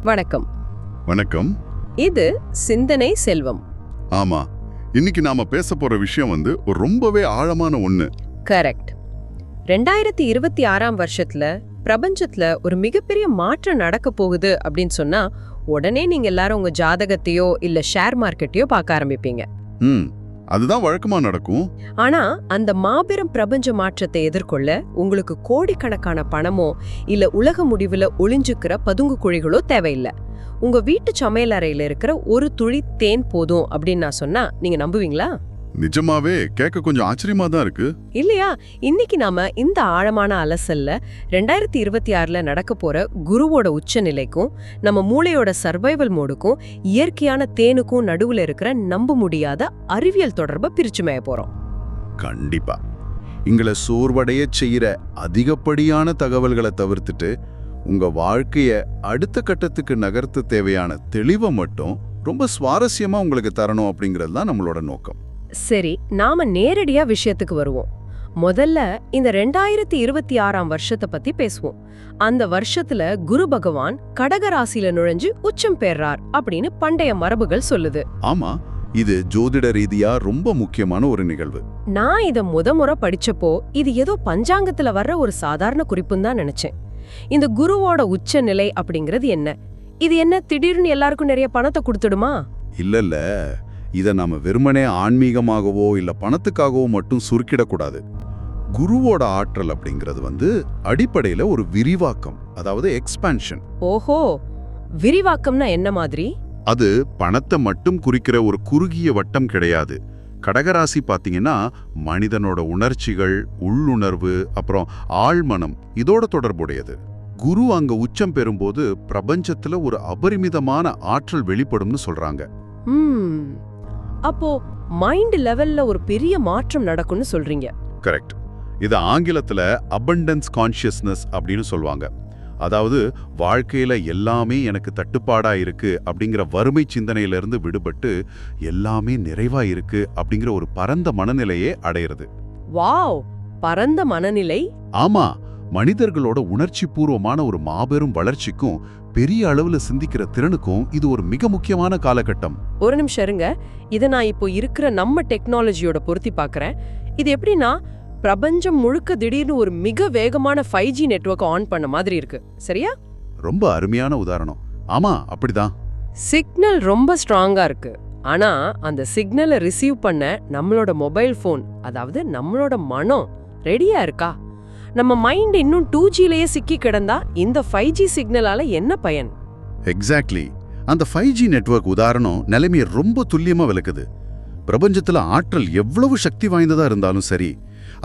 வணக்கம். வணக்கம். இது சிந்தனை செல்வம். ஆமா, இன்னைக்கு நாம பேச போற விஷயம் ஒரு ரொம்பவே ஆழமான ஒண்ணு. கரெக்ட். 2026ஆம் வருஷத்துல பிரபஞ்சத்துல ஒரு மிகப்பெரிய மாற்றம் நடக்க போகுது அப்படின்னு சொன்னா உடனே நீங்க எல்லாரும் உங்க ஜாதகத்தையோ இல்ல ஷேர் மார்க்கெட்டையோ பார்க்க ஆரம்பிப்பீங்க. அதுதான் வழக்கமா நடக்கும். ஆனா அந்த மாபெரும் பிரபஞ்ச மாற்றத்தை எதிர்கொள்ள உங்களுக்கு கோடிக்கணக்கான பணமோ இல்ல உலக முடிவுல ஒளிஞ்சுக்கிற பதுங்கு குழிகளோ தேவையில்லை. உங்க வீட்டு சமையல் அறையில இருக்கிற ஒரு துளி தேன் போதும் அப்படின்னு நான் சொன்னா நீங்க நம்புவீங்களா? நிஜமாவே கேட்க கொஞ்சம் ஆச்சரியமா தான் இருக்கு. இல்லையா? இன்னைக்கு நாம இந்த ஆழமான அலசல்ல 2026ல நடக்க போற குருவோட உச்ச நிலைக்கும் நம்ம மூளையோட சர்வைவல் மோடுக்கும் இயற்கையான தேனுக்கும் நடுவுல இருக்கிற நம்ப முடியாத அறிவியல் தொடர்பை பிரிச்சு மேய போறோம். கண்டிப்பா. எங்களை சோர்வடைய செய்யற அதிகப்படியான தகவல்களை தவிர்த்துட்டு உங்க வாழ்க்கைய அடுத்த கட்டத்துக்கு நகர்த்த தேவையான தெளிவை மட்டும் ரொம்ப சுவாரஸ்யமா உங்களுக்கு தரணும் அப்படிங்கிறது தான் நம்மளோட நோக்கம். சரி, நாம நேரடியா விஷயத்துக்கு வருவோம். முதல்ல இந்த 2026ஆம் வருஷத்தை பத்தி பேசுவோம். அந்த வருஷத்துல குரு பகவான் கடக ராசியில நுழைஞ்சு உச்சம் பெறார் அப்படின்னு பண்டைய மரபுகள் சொல்லுது. ஆமா, இது ஜோதிட ரீதியா ரொம்ப முக்கியமான ஒரு நிகழ்வு. நான் இத முறை படிச்சப்போ இது ஏதோ பஞ்சாங்கத்துல வர்ற ஒரு சாதாரண குறிப்புன்னு தான் நினைச்சேன். இந்த குருவோட உச்ச நிலை அப்படிங்கிறது என்ன? இது என்ன திடீர்னு எல்லாருக்கும் நிறைய பணத்தை கொடுத்துடுமா? இல்ல, இதை நாம வெறுமனே ஆன்மீகமாகவோ இல்ல பணத்துக்காகவோ மட்டும் சுருக்கிடக்கூடாது. குருவோட ஆற்றல் அப்படிங்கிறது அடிப்படையில ஒரு விரிவாக்கம், அதாவது எக்ஸ்பான்ஷன். ஓஹோ, விரிவாக்கம்னா என்ன மாதிரி? அது பணத்தை மட்டும் குறிக்கிற ஒரு குறுகிய வட்டம் கிடையாது. கடகராசி பாத்தீங்கன்னா மனிதனோட உணர்ச்சிகள், உள்ளுணர்வு, அப்புறம் ஆழ்மனம் இதோட தொடர்புடையது. குரு அங்க உச்சம் பெறும்போது பிரபஞ்சத்துல ஒரு அபரிமிதமான ஆற்றல் வெளிப்படும்னு சொல்றாங்க. அப்போ மைண்ட் லெவல்ல ஒரு பெரிய மாற்றம் நடக்கும்னு சொல்றீங்க. கரெக்ட். இது ஆங்கிலத்துல அபண்டன்ஸ் கான்ஷியஸ்னஸ் அப்படின்னு சொல்லுவாங்க. அதாவது வாழ்க்கையில எல்லாமே எனக்கு தட்டுப்பாடா இருக்கு அப்படிங்கிற வறுமை சிந்தனையிலிருந்து விடுபட்டு எல்லாமே நிறைவா இருக்கு அப்படிங்கிற ஒரு பரந்த மனநிலையே அடையிறது. வாவ், பரந்த மனநிலை. ஆமா, மனிதர்களோட உணர்ச்சி பூர்வமான ஒரு மாபெரும் வளர்ச்சிக்கும் பெரிய அளவுல சிந்திக்கிற திறனுக்கும் இது ஒரு மிக முக்கியமான காலகட்டம். ஒரு நிமிஷம் இருங்க, இத நான் இப்போ இருக்கிற நம்ம டெக்னாலஜியோட பொருத்தி பார்க்கறேன். இது எப்படின்னா பிரபஞ்சம் முழுக்க திடீர்னு ஒரு மிக வேகமான 5G நெட்வொர்க் ஆன் பண்ண மாதிரி இருக்கு. சரியா? ரொம்ப அருமையான உதாரணம். ஆமா, அப்படிதான். சிக்னல் ரொம்ப ஸ்ட்ராங்கா இருக்கு. ஆனா அந்த சிக்னலை ரிசீவ் பண்ண நம்மளோட மொபைல் போன், அதாவது நம்மளோட மனம் ரெடியா இருக்கா? நம்ம மைண்ட் இன்னும் 2Gலயே சிக்கி கிடந்தா இந்த 5G சிக்னலால என்ன பயன்? எக்ஸாக்ட்லி. அந்த 5G நெட்வொர்க் உதாரணம் நிலைமையை ரொம்ப துல்லியமா விளக்குது. பிரபஞ்சத்துல ஆற்றல் எவ்வளவு சக்தி வாய்ந்ததா இருந்தாலும் சரி,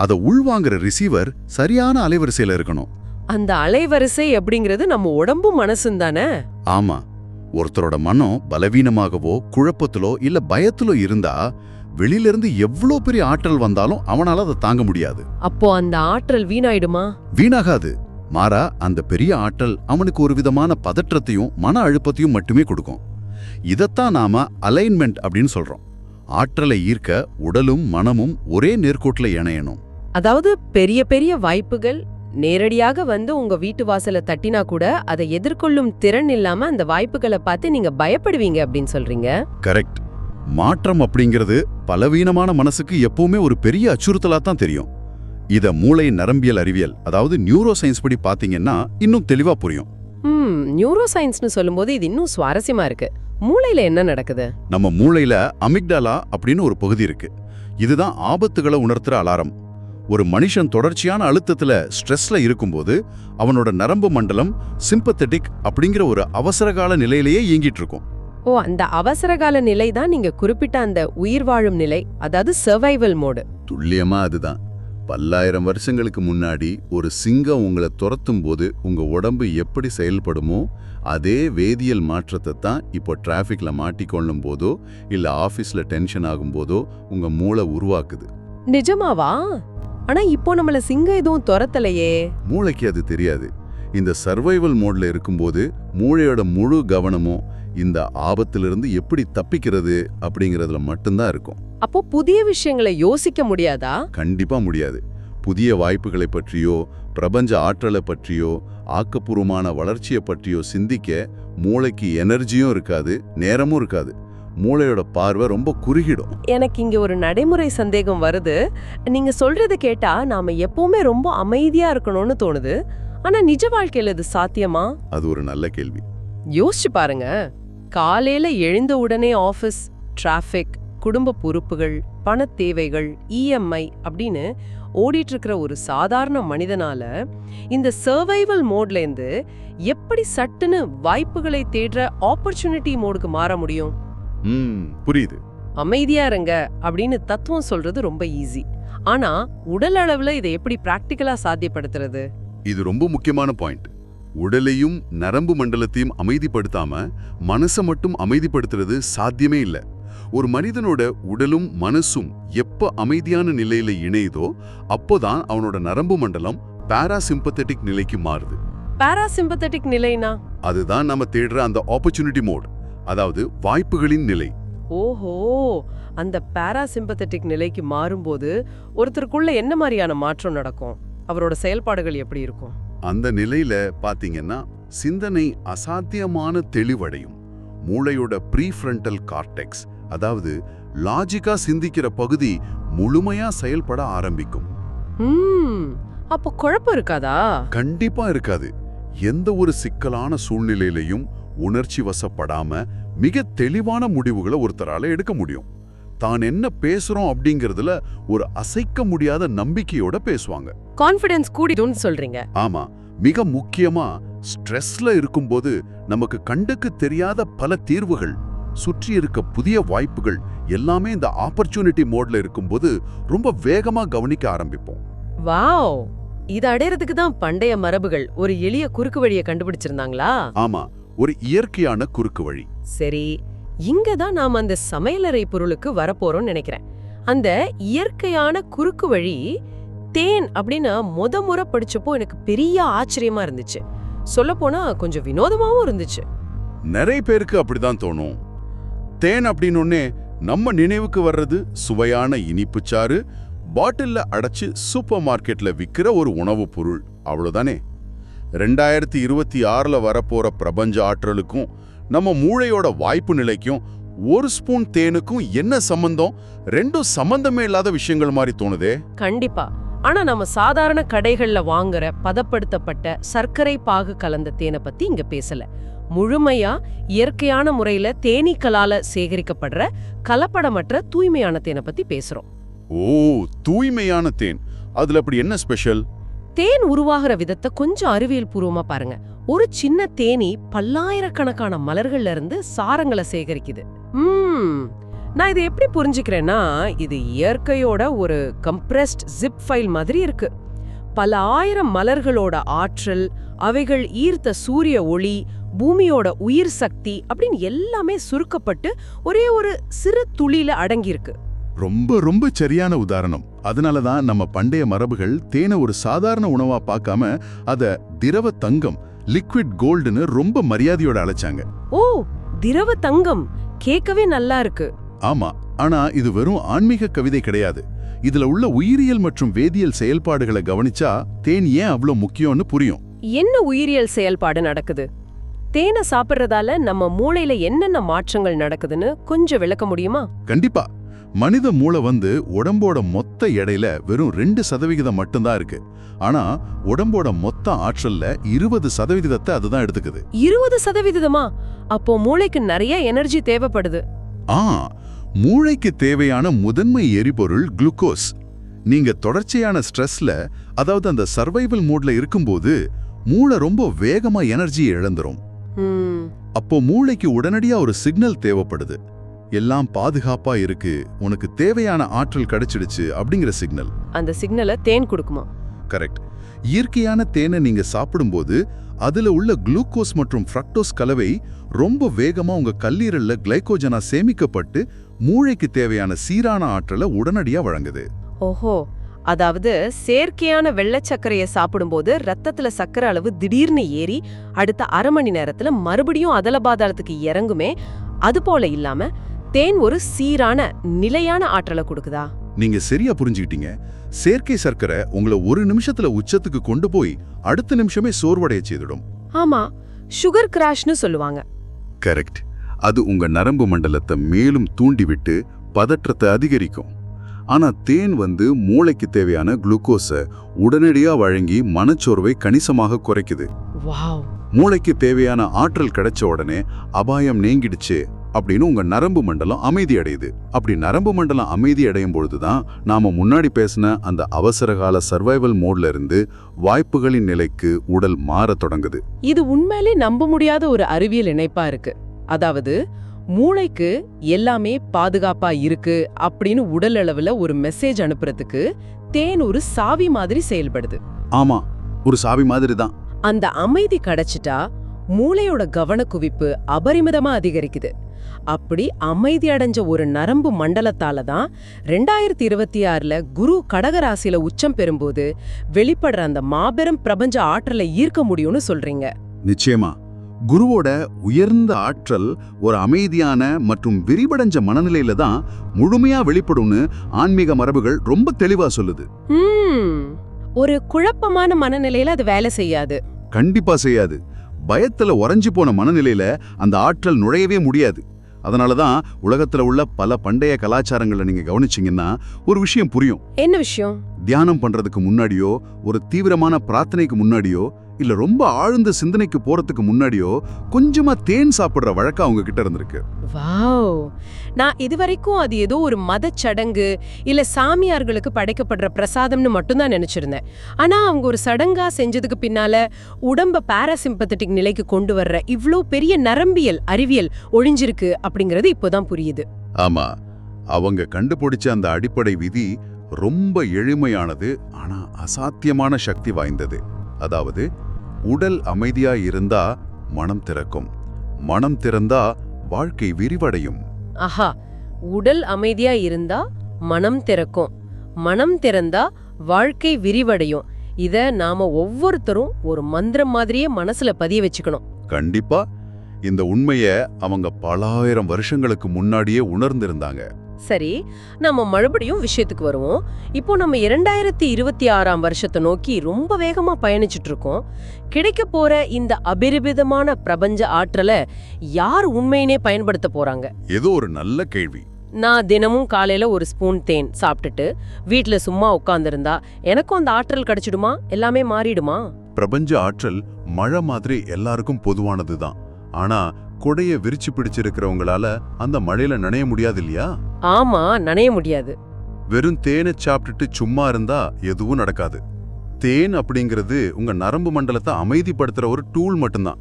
அதை உள்வாங்குற ரிசீவர் சரியான அலைவரிசையில இருக்கணும். அந்த அலைவரிசை அப்படிங்கிறது நம்ம உடம்பு மனசும் தானே? ஆமா, ஒருத்தரோட மனம் பலவீனமாகவோ குழப்பத்திலோ இல்ல பயத்திலோ இருந்தா வெளியிலிருந்து எவ்வளோ பெரிய ஆற்றல் வந்தாலும் அவனால அதை தாங்க முடியாது. அப்போ அந்த ஆற்றல் வீணாயிடுமா? வீணாகாது. மாறா, அந்த பெரிய ஆற்றல் அவனுக்கு ஒரு விதமான பதற்றத்தையும் மன அழுப்பத்தையும் மட்டுமே கொடுக்கும். இதத்தான் நாம அலைன்மெண்ட் அப்படின்னு சொல்றோம். ஆற்றலை ஈர்க்க உடலும் மனமும் ஒரே நேர்கோட்டுல இணையணும். அதாவது பெரிய பெரிய வாய்ப்புகள் நேரடியாக வந்து உங்க வீட்டு வாசலை தட்டினா கூட அதை எதிர்கொள்ளும் திறன் இல்லாம அந்த வாய்ப்புகளை பார்த்து நீங்க பயப்படுவீங்க அப்படின்னு சொல்றீங்க. கரெக்ட். மாற்றம் அப்படிங்கிறது பலவீனமான மனசுக்கு எப்பவுமே ஒரு பெரிய அச்சுறுத்தலா தான் தெரியும். இத மூளை நரம்பியல் அறிவியல், அதாவது நியூரோ சயின்ஸ் படி பாத்தீங்கன்னா இன்னும் தெளிவா புரியும். நியூரோ சயின்ஸ்னு சொல்லும்போது இது இன்னும் சுவாரஸ்யமா இருக்கு. மூளையில என்ன நடக்குது? நம்ம மூளையில அமிக்டாலா அப்படின்னு ஒரு பகுதி இருக்கு. இதுதான் ஆபத்துகளை உணர்த்துற அலாரம். ஒரு மனுஷன் தொடர்ச்சியான அழுத்தத்துல ஸ்ட்ரெஸ்ல இருக்கும்போது அவனோட நரம்பு மண்டலம் சிம்பத்தட்டிக் அப்படிங்கிற ஒரு அவசரகால நிலையிலேயே இயங்கிட்டு இருக்கும். ஓ, அந்த அவசரகால நிலை தான் நீங்க குறிப்பிட்ட அந்த உயிர் வாழும் நிலை, அதாவது சர்வைவல் மோடு. துல்லியமா அதுதான். பல்லாயிரம் வருஷங்களுக்கு முன்னாடி ஒரு சிங்கம் உங்களை துரத்தும் போது உங்க உடம்பு எப்படி செயல்படுமோ அதே வேதியியல் மாற்றத்தை தான் இப்போ டிராஃபிக்ல மாட்டிக்கொள்ளும் போதோ இல்ல ஆபீஸ்ல டென்ஷன் ஆகும் போதோ உங்க மூளை உருவாக்குது. நிஜமாவா? ஆனா இப்போ நம்மள சிங்கம் எதுவும் துரத்தலையே. மூளைக்கு அது தெரியாது. இந்த சர்வைவல் மோட்ல இருக்கும்போது மூளையோட முழு கவனமும் இந்த ஆபத்திலிருந்து எப்படி தப்பிக்கிறது அப்படிங்கறதுல மட்டும்தான் இருக்கும். அப்போ புதிய விஷயங்களை யோசிக்க முடியாதா? கண்டிப்பா முடியாது. புதிய வாய்ப்புகளை பற்றியோ பிரபஞ்ச ஆற்றலை பற்றியோ ஆக்கப்பூர்வமான வளர்ச்சியை பற்றியோ சிந்திக்க மூளைக்கு எனர்ஜியும் இருக்காது, நேரமும் இருக்காது. மூளையோட பார்வை ரொம்ப குறுகிடும். எனக்கு இங்க ஒரு நடைமுறை சந்தேகம் வருது. நீங்க சொல்றது கேட்டா நாம எப்பவுமே ரொம்ப அமைதியா இருக்கணும்னு தோணுது. ஆனா நிஜ வாழ்க்கையில இது சாத்தியமா? அது ஒரு நல்ல கேள்வி. யோசிச்சு பாருங்க. காலையில எழுந்த உடனே ஆபீஸ், டிராஃபிக், குடும்ப பொறுப்புகள், பணத் தேவைகள், இஎம்ஐ அப்படின்னு ஓடிட்டு இருக்கிற ஒரு சாதாரண மனிதனால இந்த சர்வைவல் மோட்ல இருந்து எப்படி சட்டுன்னு வாய்ப்புகளை தேடுற ஆப்பர்ச்சுனிட்டி மோடுக்கு மாற முடியும்? புரியுது. அமைதியா இருங்க அப்படின்னு தத்துவம் சொல்றது ரொம்ப ஈஸி. ஆனா உடல் அளவுல இதை எப்படி பிராக்டிக்கலா சாத்தியப்படுத்துறது? இது ரொம்ப முக்கியமான பாயிண்ட். உடலையும் நரம்பு மண்டலத்தையும் அமைதிப்படுத்தாம மனசை மட்டும் அமைதிப்படுத்துறது சாத்தியமே இல்ல. ஒரு மனிதனோட உடலும் மனசும் எப்ப அமைதியான நிலையில இணையுதோ அப்போதான் அவனோட நரம்பு மண்டலம் பாராசிம்பத்தட்டிக் நிலைக்கு மாறுது. பாராசிம்பத்தட்டிக் நிலைனா? அதுதான் நம்ம தேடுற அந்த ஆப்பர்ச்சுனிட்டி மோட், அதாவது வாய்ப்புகளின் நிலை. ஓஹோ, அந்த பாராசிம்பத்தட்டிக் நிலைக்கு மாறும்போது ஒருத்தருக்குள்ள என்ன மாதிரியான மாற்றம் நடக்கும்? அவரோட செயல்பாடுகள் எப்படி இருக்கும்? அந்த நிலையில பாத்தீங்கன்னா சிந்தனை அசாத்தியமான தெளிவடையும். மூளையோட ப்ரீஃப்ரண்டல் கார்டெக்ஸ், அதாவது லாஜிக்கா சிந்திக்கிற பகுதி முழுமையா செயல்பட ஆரம்பிக்கும். அப்போ குழப்பம் இருக்காதா? கண்டிப்பா இருக்காது. எந்த ஒரு சிக்கலான சூழ்நிலையிலையும் உணர்ச்சி வசப்படாம மிக தெளிவான முடிவுகளை ஒருத்தரால எடுக்க முடியும். தான் என்ன பேசுறோம் அப்படிங்கறதுல ஒரு அசைக்க முடியாத நம்பிக்கையோட பேசுவாங்க. கான்ஃபிடன்ஸ் கூடிடும்னு சொல்றீங்க? ஆமா, மிக முக்கியமா ஸ்ட்ரெஸ்ல இருக்கும்போது நமக்கு கண்ணுக்கு தெரியாத பல தீர்வுகள், சுற்றி இருக்க புதிய வாய்ப்புகள் எல்லாமே இந்த ஆப்பர்ச்சுனிட்டி மோட்ல இருக்கும்போது ரொம்ப வேகமா கவனிக்க ஆரம்பிப்போம். வாவ், இத அடையறதுக்கு தான் பண்டைய மரபுகள் ஒரு எளிய குறுக்கு வழியை கண்டுபிடிச்சிருந்தாங்களா? ஆமா, ஒரு இயற்கையான குறுக்கு வழி. சரி, இங்க தான் நாம அந்த சமையலறை பொருளுக்கு வரப்போறோம்னு நினைக்கிறேன். அந்த இயற்கையான குறுக்கு வழி தேன் அப்படின்னு முறை படிச்சப்போ எனக்கு பெரிய ஆச்சரியமா இருந்துச்சு. சொல்லப்போனா கொஞ்சம் வினோதமாவும் இருந்துச்சு. நிறைய பேருக்கு அப்படிதான் தோணும். தேன் அப்படின்னு நம்ம நினைவுக்கு வர்றது சுவையான இனிப்புச்சாறு, பாட்டில்ல அடைச்சு சூப்பர் மார்க்கெட்ல விக்கிற ஒரு உணவு பொருள், அவ்வளவுதானே. 2026ல வரப்போற பிரபஞ்ச ஆற்றலுக்கும் நம்ம மூளையோட வாய்ப்பு நிலைக்கும் ஒரு ஸ்பூன் தேனுக்கும் என்ன சம்பந்தம்? ரெண்டும் சம்பந்தமே இல்லாத விஷயங்கள் மாதிரி தோணுதே. கண்டிப்பா. ஆனா நம்ம சாதாரண கடைகள்ல வாங்குற பதப்படுத்தப்பட்ட சர்க்கரை பாகு கலந்த தேனை பத்தி இங்க பேசல. முழுமையா இயற்கையான முறையில தேனீக்களால சேகரிக்கப்படுற கலப்படமற்ற தூய்மையான தேனை பத்தி பேசுறோம். ஓ, தூய்மையான தேன். அதுல அப்படி என்ன ஸ்பெஷல்? தேன் உருவாகிற விதத்தை கொஞ்சம் அறிவியல் பூர்வமா பாருங்க. ஒரு சின்ன தேனி பல்லாயிரக்கணக்கான மலர்கள்ல இருந்து சாரங்களை சேகரிக்குது. நான் இதை எப்படி புரிஞ்சுக்கிறேன்னா, இது இயற்கையோட ஒரு கம்ப்ரெஸ்ட் ஜிப் ஃபைல் மாதிரி இருக்கு. பல ஆயிரம் மலர்களோட ஆற்றல், அவைகள் ஈர்த்த சூரிய ஒளி, பூமியோட உயிர் சக்தி அப்படின்னு எல்லாமே சுருக்கப்பட்டு ஒரே ஒரு சிறு துளியில அடங்கியிருக்கு. ரொம்ப ரொம்ப சரியான உதாரணம். அதனாலதான் நம்ம பண்டைய மரபுகள் தேனை ஒரு சாதாரண உணவா பார்க்காம அத திரவ தங்கம், லிக்விட் கோல்டுன்னு ரொம்ப மரியாதையோட அழைச்சாங்க. ஓ, திரவ தங்கம் கேட்கவே நல்லா இருக்கு. ஆமா, ஆனா இது வெறும் ஆன்மீக கவிதை கிடையாது. இதுல உள்ள உயிரியல் மற்றும் வேதியியல் செயல்பாடுகளை கவனிச்சா தேன் ஏன் அவ்வளவு முக்கியம்னு புரியும். என்ன உயிரியல் செயல்பாடு நடக்குது? தேனை சாப்பிடுறதால நம்ம மூளையில என்னென்ன மாற்றங்கள் நடக்குதுன்னு கொஞ்சம் விளக்க முடியுமா? கண்டிப்பா. மனித மூளை உடம்போட மொத்த எடையில வெறும் 2% மட்டும்தான் இருக்கு. ஆனா உடம்போட மொத்த ஆற்றல்ல 20% அதுதான் எடுத்துக்குது. 20%? அப்போ மூளைக்கு நிறைய எனர்ஜி தேவைப்படுது. மூளைக்கு தேவையான முதன்மை எரிபொருள் குளுக்கோஸ். நீங்க தொடர்ச்சியான ஸ்ட்ரெஸ்ல, அதாவது அந்த சர்வைவல் மோட்ல இருக்கும்போது மூளை ரொம்ப வேகமா எனர்ஜியை இழந்துரும். அப்போ மூளைக்கு உடனடியா ஒரு சிக்னல் தேவைப்படுது. எல்லாம் பாதுகாப்பா இருக்கு, உனக்கு தேவையான ஆற்றல் கிடைச்சிடுச்சு அப்படிங்கிற சிக்னல். அந்த சிக்னலை தேன் கொடுக்குமா? கரெக்ட். இயற்கையான தேனை நீங்க சாப்பிடும்போது அதுல உள்ள குளுக்கோஸ் மற்றும் ஃப்ரக்டோஸ் கலவை ரொம்ப வேகமா உங்க கல்லீரல்ல கிளைகோஜனா சேமிக்கப்பட்டு மூளைக்கு தேவையான சீரான ஆற்றலை உடனடியா வழங்குது. ஓஹோ, அதாவது செயற்கையான வெள்ளச்சர்க்கரையை சாப்பிடும்போது ரத்தத்துல சர்க்கரை அளவு திடீர்னு ஏறி அடுத்த அரை மணி நேரத்துல மறுபடியும் அதல பாதாளத்துக்கு இறங்குமே, அது போல இல்லாம தேன் ஒரு சீரான நிலையான ஆற்றலை கொடுக்குதா? நீங்க சரியா புரிஞ்சுக்கிட்டீங்க. செயற்கை சர்க்கரை உங்களை ஒரு நிமிஷத்துல உச்சத்துக்கு கொண்டு போய் அடுத்த நிமிஷமே சோர்வடைய செய்திடும். ஆமா, சுகர் கிராஷ்னு சொல்லுவாங்க. கரெக்ட். அது உங்க நரம்பு மண்டலத்தை மேலும் தூண்டிவிட்டு பதற்றத்தை அதிகரிக்கும். ஆனா தேன் மூளைக்கு தேவையான குளுக்கோஸை உடனடியா வழங்கி மனச்சோர்வை கணிசமாக குறைக்குது. வாவ். மூளைக்கு தேவையான ஆற்றல் கிடைச்ச உடனே அபாயம் நீங்கிடுச்சு அப்படின்னு உங்க நரம்பு மண்டலம் அமைதி அடையுது. அப்படி நரம்பு மண்டலம் அமைதி அடையும் பொழுதுதான் நாம முன்னாடி பேசின அந்த அவசரகால சர்வைவல் மோட்ல இருந்து வாய்ப்புகளின் நிலைக்கு உடல் மாற தொடங்குது. இது உண்மையிலே நம்ப முடியாத ஒரு அறிவியல் இணைப்பா இருக்கு. அதாவது மூளைக்கு எல்லாமே பாதுகாப்பா இருக்கு அப்படின்னு உடல் அளவுல ஒரு மெசேஜ் அனுப்புறதுக்கு தேன் ஒரு சாவி மாதிரி செயல்படுது. ஆமா, ஒரு சாவி மாதிரி தான். அந்த அமைதி கிடைச்சிட்டா மூளையோட கவனக்குவிப்பு அபரிமிதமா அதிகரிக்குது. அப்படி அமைதி அடைஞ்ச ஒரு நரம்பு மண்டலத்தால தான் 2026ல குரு கடகராசியில உச்சம் பெறும்போது வெளிப்படுற அந்த மாபெரும் பிரபஞ்ச ஆற்றலை ஈர்க்க முடியும்னு சொல்றீங்க. நிச்சயமா. குருவோட உயர்ந்த ஆற்றல் ஒரு அமைதியான மற்றும் விரிவடைஞ்ச மனநிலையில தான் முழுமையா வெளிப்படும்னு ஆன்மீக மரபுகள் ரொம்ப தெளிவா சொல்லுது. ஒரு குழப்பமான மனநிலையில அது வேலை செய்யாது. கண்டிப்பா செய்யாது. பயத்துல உறைஞ்சு போன மனநிலையில அந்த ஆற்றல் நுழையவே முடியாது. அதனாலதான் உலகத்துல உள்ள பல பண்டைய கலாச்சாரங்களை நீங்க கவனிச்சீங்கன்னா ஒரு விஷயம் புரியும். என்ன விஷயம்? தியானம் பண்றதுக்கு முன்னாடியோ, ஒரு தீவிரமான பிரார்த்தனைக்கு முன்னாடியோ, இல்ல ரொம்ப ஆழ்ந்த சிந்தனைக்கு போறதுக்கு முன்னாடியோ கொஞ்சமா தேன் சாப்பிடுற வழக்கம் அவங்க கிட்ட இருந்திருக்கு. வாவ். நான் இதுவரைக்கும் அது ஏதோ ஒரு மதச் சடங்கு இல்ல சாமியார்களுக்கு படைக்கப்படுற பிரசாதம்னு மட்டும்தான் நினைச்சிருந்தேன். ஆனா அவங்க ஒரு சடங்கா செஞ்சதுக்கு பின்னால உடம்ப பாராசிம்பத்தட்டிக் நிலைக்கு கொண்டு வர்ற இவ்ளோ பெரிய நரம்பியல் அறிவியல் ஒளிஞ்சிருக்கு அப்படிங்கறது இப்போதான் புரியுது. ஆமா, அவங்க கண்டுபிடிச்ச அந்த அடிப்படை விதி ரொம்ப எளிமையானது, ஆனா அசாத்தியமான சக்தி வாய்ந்தது. அதாவது உடல் அமைதியா இருந்தா மனம் திறக்கும், மனம் திறந்தா வாழ்க்கை விரிவடையும். ஆஹா, உடல் அமைதியா இருந்தா மனம் திறக்கும், மனம் திறந்தா வாழ்க்கை விரிவடையும். இத நாம ஒவ்வொருத்தரும் ஒரு மந்திரம் மாதிரியே மனசுல பதிய வச்சுக்கணும். கண்டிப்பா. இந்த உண்மைய அவங்க பலாயிரம் வருஷங்களுக்கு முன்னாடியே உணர்ந்திருந்தாங்க. சரி, நம்ம மறுபடியும் விஷயத்துக்கு வருவோம். இப்போ நம்ம 2026ஆம் வருஷத்தை நோக்கி ரொம்ப வேகமா பயணிச்சுட்டு இருக்கோம். கிடைக்க போற இந்த அபரிமிதமான பிரபஞ்ச ஆற்றலை யார் உண்மையினே பயன்படுத்த போறாங்க? ஏதோ ஒரு நல்ல கேள்வி. நான் தினமும் காலையில ஒரு ஸ்பூன் தேன் சாப்பிட்டுட்டு வீட்ல சும்மா உட்கார்ந்திருந்தா எனக்கும் அந்த ஆற்றல் கிடைச்சிடுமா? எல்லாமே மாறிடுமா? பிரபஞ்ச ஆற்றல் மழை மாதிரி எல்லாருக்கும் பொதுவானதுதான். ஆனா கொடைய விரிச்சு பிடிச்சிருக்கிறவங்களால அந்த மழையில நனைய முடியாது இல்லையா? ஆமா, நனைய முடியாது. வெறும் தேனை சாப்பிட்டுட்டு சும்மா இருந்தா எதுவும் நடக்காது. தேன் அப்படிங்கிறது உங்க நரம்பு மண்டலத்தை அமைதிப்படுத்துற ஒரு டூல் மட்டும்தான்.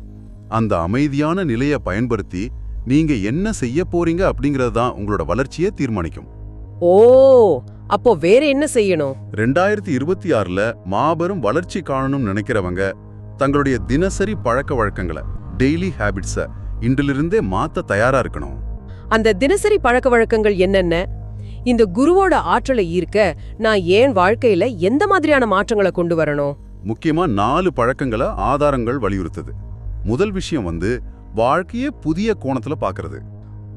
அந்த அமைதியான நிலையை பயன்படுத்தி நீங்க என்ன செய்ய போறீங்க அப்படிங்கிறது தான் உங்களோட வளர்ச்சியை தீர்மானிக்கும். ஓ, அப்போ வேற என்ன செய்யணும்? 2026ல மாபெரும் வளர்ச்சி காணணும்னு நினைக்கிறவங்க தங்களுடைய தினசரி பழக்க வழக்கங்களை, டெய்லி ஹேபிட்ஸை இன்றிலிருந்தே மாத்த தயாரா இருக்கணும். அந்த தினசரி பழக்க வழக்கங்கள் என்னென்ன? இந்த குருவோட ஆற்றலை ஈர்க்க நான் ஏன் வாழ்க்கையில எந்த மாதிரியான மாற்றங்களை கொண்டு வரணும்? முக்கியமா 4 பழக்கங்களை ஆதாரங்கள் வலியுறுத்துது. முதல் விஷயம் வாழ்க்கையே புதிய கோணத்துல பாக்குறது.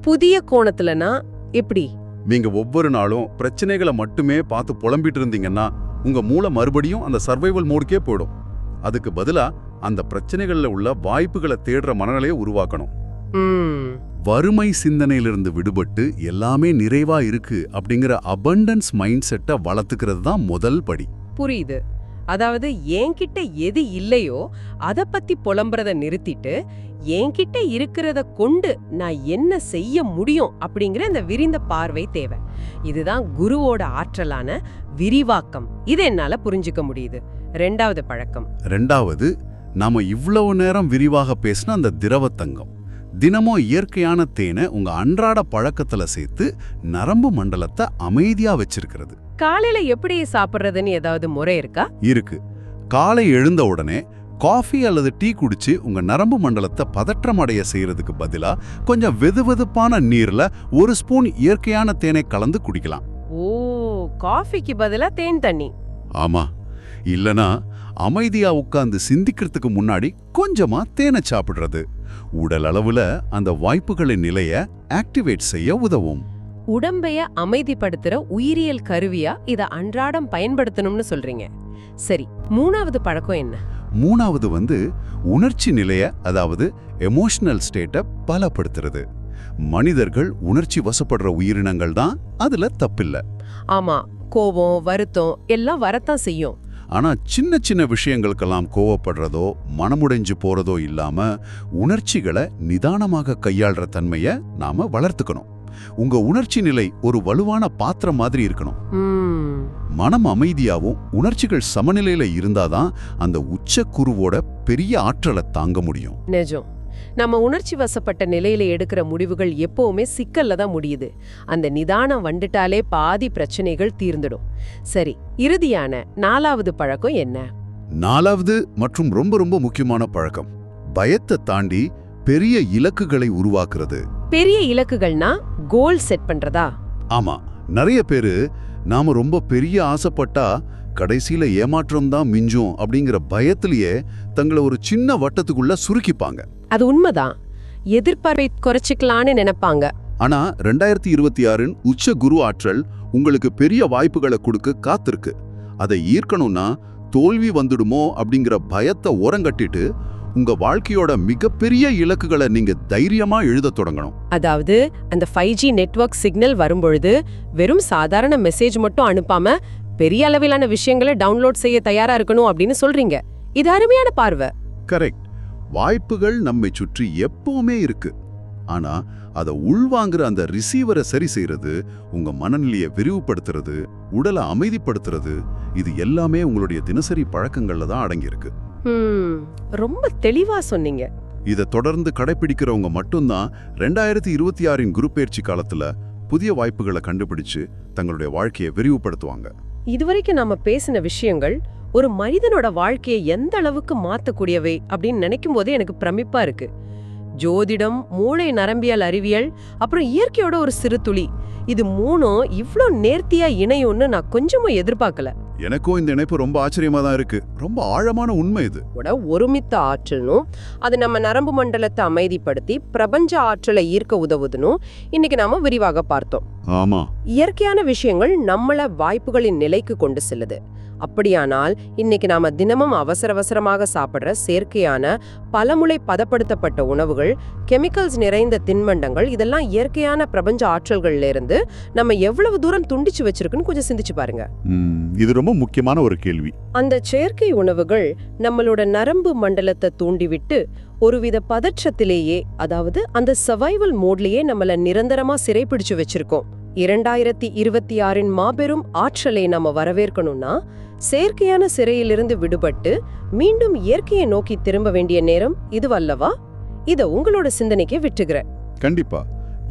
புதிய கோணத்துலனா எப்படி? நீங்க ஒவ்வொரு நாளும் பிரச்சனைகளை மட்டுமே பார்த்து புலம்பிட்டு இருந்தீங்கன்னா உங்க மூளை மறுபடியும் அந்த சர்வைவல் மோடுக்கே போயிடும். அதுக்கு பதிலா அந்த பிரச்சனைகள்ல உள்ள வாய்ப்புகளை தேடுற மனநிலையை உருவாக்கணும். வறுமை சிந்தனையிலிருந்து விடுபட்டு எல்லாமே நிறைவா இருக்கு அப்படிங்கிற அபண்டன்ஸ் மைண்ட் செட்டை வளர்த்துக்கிறது தான் முதல் படி. புரியுது. அதாவது என்கிட்ட எது இல்லையோ அத பத்தி புலம்புறத நிறுத்திட்டு என்கிட்ட இருக்கிறத கொண்டு நான் என்ன செய்ய முடியும் அப்படிங்கிற இந்த விரிந்த பார்வை தேவை. இதுதான் குருவோட ஆற்றலான விரிவாக்கம். இதை என்னால புரிஞ்சுக்க முடியுது. 2வது பழக்கம். 2வது, நாம இவ்வளவு நேரம் விரிவாக பேசின அந்த திரவத்தங்கம். தினமும் இயற்கையான தேனை உங்க அன்றாட பழக்கத்துல சேர்த்து நரம்பு மண்டலத்தை அமைதியா வச்சிருக்கிறது. காலையில எப்படி சாப்பிடுறதுன்னு ஏதாவது முறை இருக்கா? இருக்கு. காலை எழுந்த உடனே காஃபி அல்லது டீ குடிச்சு உங்க நரம்பு மண்டலத்தை பதற்றம் அடைய செய்யறதுக்கு பதிலா கொஞ்சம் வெதுவெதுப்பான நீர்ல 1 ஸ்பூன் இயற்கையான தேனை கலந்து குடிக்கலாம். ஓ, காஃபிக்கு பதிலா தேன் தண்ணி. ஆமா. இல்லனா அமைதியா உட்கார்ந்து சிந்திக்கிறதுக்கு முன்னாடி கொஞ்சமா தேனை சாப்பிடுறது உடல் அளவுல அந்த வாய்ப்புகளின் நிலைய ஆக்டிவேட் செய்ய உதவும். உடம்பைய அமைதிப்படுத்துற உயிரியல் கருவியா இத அன்றாடம் பயன்படுத்தணும்னு சொல்றீங்க. சரி, 3வது பழக்கம் என்ன? 3வது உணர்ச்சி நிலைய, அதாவது எமோஷனல் ஸ்டேட்டை பலப்படுத்துறது. மனிதர்கள் உணர்ச்சி வசப்படுற உயிரினங்கள் தான், அதுல தப்பில்ல. ஆமா, கோபம், வருத்தம் எல்லாம் வரத்தான் செய்யும். ஆனா சின்ன சின்ன விஷயங்களுக்கெல்லாம் கோவப்படுறதோ மனமுடைஞ்சு போறதோ இல்லாம உணர்ச்சிகளை நிதானமாக கையாள்ற தன்மைய நாம வளர்த்துக்கணும். உங்க உணர்ச்சி நிலை ஒரு வலுவான பாத்திரம் மாதிரி இருக்கணும். மனம் அமைதியாவும் உணர்ச்சிகள் சமநிலையில இருந்தாதான் அந்த உச்ச குருவோட பெரிய ஆற்றலை தாங்க முடியும். நிஜம். நம்ம உணர்ச்சி வசப்பட்ட நிலையில எடுக்கிற முடிவுகள் எப்பவுமே சிக்கல்ல தான் முடியுது. அந்த நிதானம் வந்துட்டாலே பாதி பிரச்சனைகள் தீர்ந்துடும். சரி, இறுதியான 4வது பழக்கம் என்ன? 4வது மற்றும் ரொம்ப ரொம்ப முக்கியமான பழக்கம், பயத்தை தாண்டி பெரிய இலக்குகளை உருவாக்குறது. பெரிய இலக்குகள்னா கோல் செட் பண்றதா? ஆமா, நிறைய பேரு நாம ரொம்ப பெரிய ஆசைப்பட்டா கடைசியில ஏமாற்றம் தான் மிஞ்சும் அப்படிங்கிற பயத்திலேயே தங்களை ஒரு சின்ன வட்டத்துக்குள்ள சுருக்கிப்பாங்க. அது உண்மைதான். எதிர்பார்ப்பை குறைச்சிக்கலான்னு நினைப்பாங்க. ஆனா 2026 உச்ச குரு ஆற்றல் உங்களுக்கு பெரிய வாய்ப்புகளை கொடுக்க காத்திருக்கு. அதை ஈர்க்கணும்னா தோல்வி வந்துடுமோ அப்படிங்கிற பயத்தை ஓரங்கட்டிட்டு உங்க வாழ்க்கையோட மிகப்பெரிய இலக்குகளை நீங்க தைரியமா எழுத தொடங்கணும். அதாவது அந்த 5G நெட்வொர்க் சிக்னல் வரும்பொழுது வெறும் சாதாரண மெசேஜ் மட்டும் அனுப்பாம பெரிய அளவிலான விஷயங்களை டவுன்லோட் செய்ய தயாரா இருக்கணும் அப்படின்னு சொல்றீங்க. இது அருமையான பார்வை. கரெக்ட். வாய்ப்புகள் நம்மை சுற்றி எப்பவுமே இருக்கு. ஆனா அதை உள்வாங்குற அந்த ரிசீவரை சரி செய்யறது, உங்க மனநிலையை விரிவுபடுத்துறது, உடலை அமைதிப்படுத்துறது, இது எல்லாமே உங்களுடைய தினசரி பழக்கங்கள்ல தான் அடங்கியிருக்கு. ரொம்ப தெளிவா சொன்னீங்க. இதை தொடர்ந்து கடைபிடிக்கிறவங்க மட்டும்தான் 2026 குரு பெயர்ச்சி காலத்துல புதிய வாய்ப்புகளை கண்டுபிடிச்சு தங்களுடைய வாழ்க்கையை விரிவுபடுத்துவாங்க. இதுவரைக்கும் நாம பேசின விஷயங்கள் ஒரு மனிதனோட வாழ்க்கையை எந்த அளவுக்கு மாத்தக்கூடியவை அப்படின்னு நினைக்கும் போதே எனக்கு பிரமிப்பா இருக்கு. ஜோதிடம், மூளை நரம்பியல் அறிவியல், அப்புறம் இயற்கையோட ஒரு சிறு துளி, இது 3ம் இவ்ளோ நேர்த்தியா இணையும்னு நான் கொஞ்சமும் எதிர்பார்க்கல. எனக்கும் இந்த இணைப்பு ரொம்ப ஆச்சரியமா தான் இருக்கு. ரொம்ப ஆழமான உண்மை இது. ஒருமித்த ஆற்றலும் அது நம்ம நரம்பு மண்டலத்தை அமைதிப்படுத்தி பிரபஞ்ச ஆற்றலை ஈர்க்க உதவுதுன்னு இன்னைக்கு நாம விரிவாக பார்த்தோம். ஆமா, இயற்கையான விஷயங்கள் நம்மள வாய்ப்புகளின் நிலைக்கு கொண்டு செல்லுது. அப்படியானால் இன்னைக்கு நாம தினமும் அவசரமாக சாப்பிடுற செயற்கையான பலமுறை பதப்படுத்தப்பட்ட உணவுகள், கெமிக்கல்ஸ் நிறைந்த தின்பண்டங்கள், இதெல்லாம் இயற்கையான பிரபஞ்ச ஆற்றல்கள்ல இருந்து நம்ம எவ்வளவு தூரம் துண்டிச்சு வச்சிருக்குன்னு கொஞ்சம் சிந்திச்சு பாருங்க. இது ரொம்ப முக்கியமான ஒரு கேள்வி. அந்த செயற்கை உணவுகள் நம்மளோட நரம்பு மண்டலத்தை தூண்டிவிட்டு ஒருவித பதற்றத்திலேயே, அதாவது அந்த சர்வைவல் மோட்லயே நம்மள நிரந்தரமா சிறைப்பிடிச்சு வச்சிருக்கோம். 2026 மாபெரும் ஆற்றலை நம்ம வரவேற்கணும்னா செயற்கையான சிறையிலிருந்து விடுபட்டு மீண்டும் இயற்கையை நோக்கி திரும்ப வேண்டிய நேரம் இதுவல்லவா? இத உங்களோட சிந்தனைக்கு விட்டுகிறேன். கண்டிப்பா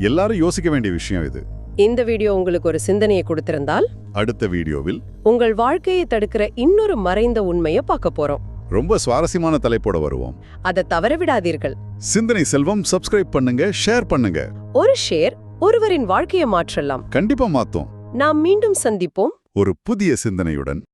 எல்லாரும் யோசிக்க வேண்டிய விஷயம் இது. இந்த வீடியோ உங்களுக்கு ஒரு சிந்தனையை கொடுத்திருந்தால் அடுத்த வீடியோவில் உங்கள் வாழ்க்கையை தடுக்கிற இன்னொரு மறைந்த உண்மையை பார்க்க போறோம். ரொம்ப சுவாரஸ்யமான தலைப்போட வருவோம். அதை தவற விடாதீர்கள். சிந்தனை செல்வம் சப்ஸ்கிரைப் பண்ணுங்க, ஷேர் பண்ணுங்க. ஒரு ஷேர் ஒருவரின் வாழ்க்கையை மாற்றலாம். கண்டிப்பா மாத்தோம். நாம் மீண்டும் சந்திப்போம் ஒரு புதிய சிந்தனையுடன்.